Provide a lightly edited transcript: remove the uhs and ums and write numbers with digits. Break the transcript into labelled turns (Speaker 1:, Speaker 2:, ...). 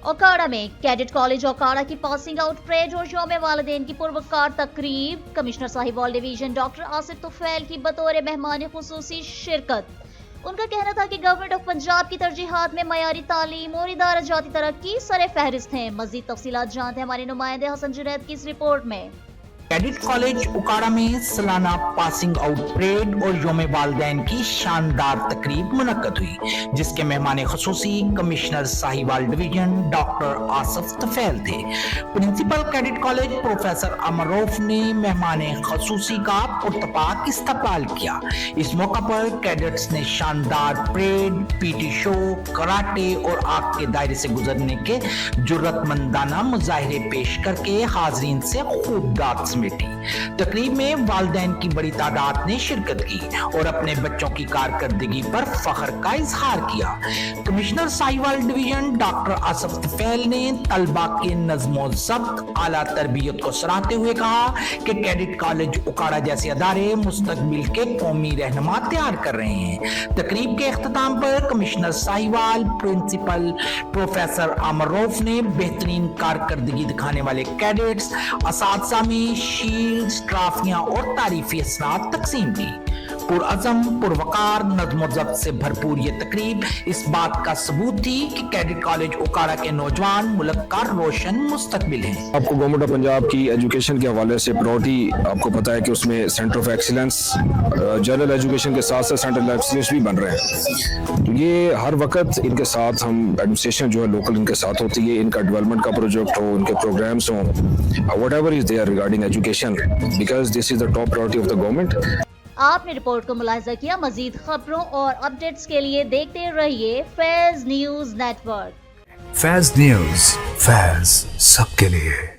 Speaker 1: ओकाड़ा में cadet college Okara की passing out parade और यौम वालिदैन की पुरवकार तकरीब। Commissioner Sahiwal division doctor Asif Tufail की बतौर मेहमान खुसूसी शिरकत। उनका कहना था कि गवर्नमेंट ऑफ पंजाब की तरजीहात में मयारी तालीम और इदारा जाती तरक्की सरे फहरिस्त हैं। मजीद तफसीलात जानते हैं हमारे नुमाइंदे हसन जुनैद की इस रिपोर्ट में।
Speaker 2: कैडेट कॉलेज उकाड़ा में सालाना पासिंग आउट परेड और यौम वालिदैन की शानदार तकरीब मुनक्कद हुई, जिसके मेहमान खुसूसी commissioner Sahiwal division doctor Asif Tufail थे। प्रिंसिपल कैडेट कॉलेज प्रोफेसर अमरोफ ने मेहमान खुसूसी का पुरतपाक इस्तकबाल किया। इस मौका पर कैडेट्स ने शानदार परेड, पीटी शो, कराटे और आग के दायरे से गुजरने के जुर्रतमंदाना मुजाहिरे पेश करके हाजरीन से खूब दाद समेटी। तकरीब में वालिदैन की बड़ी तादाद ने शिरकत की और अपने बच्चों की कारकर्दगी पर फख्र का इजहार किया। Commissioner Sahiwal division doctor Asif Tufail ने तलबा के नज़्मो ज़ब्त, आला तरबियत को सराहते हुए कहा कि कैडेट कॉलेज उकाड़ा जैसे अदारे मुस्तकबिल के कौमी रहनुमा तैयार कर रहे हैं। तकरीब के इख्तिताम पर कमिश्नर साहिवाल, प्रिंसिपल प्रोफेसर अमरोफ ने बेहतरीन कारकर्दगी दिखाने वाले कैडेट्स असातिज़ा में शील्ड्स, ट्रॉफियां और तारीफी असनाद तकसीम की। पुरअज़म, पुरवकार, नज़्म ज़ब्त से भरपूर ये तकरीब इस बात का सबूत थी कि कैडेट कॉलेज उकाड़ा के नौजवान मुल्क का रोशन मुस्तकबिल है।
Speaker 3: आपको गवर्नमेंट ऑफ पंजाब की एजुकेशन के हवाले से प्रायोरिटी आपको पता है कि उसमें centre of excellence general education के साथ साथ सेंटर ऑफ एक्सीलेंस भी बन रहे हैं। तो ये हर वक्त इनके साथ हम एडमिनिस्ट्रेशन जो है लोकल इनके साथ होती है, इनका डेवलपमेंट का प्रोजेक्ट हो, इनके प्रोग्राम्स हों, whatever is there regarding education, because this is the top priority of the government.
Speaker 1: आपने रिपोर्ट को मुलाहिजा किया। मजीद खबरों और अपडेट्स के लिए देखते रहिए Faiz news network.
Speaker 4: Faiz news, Faiz सबके लिए।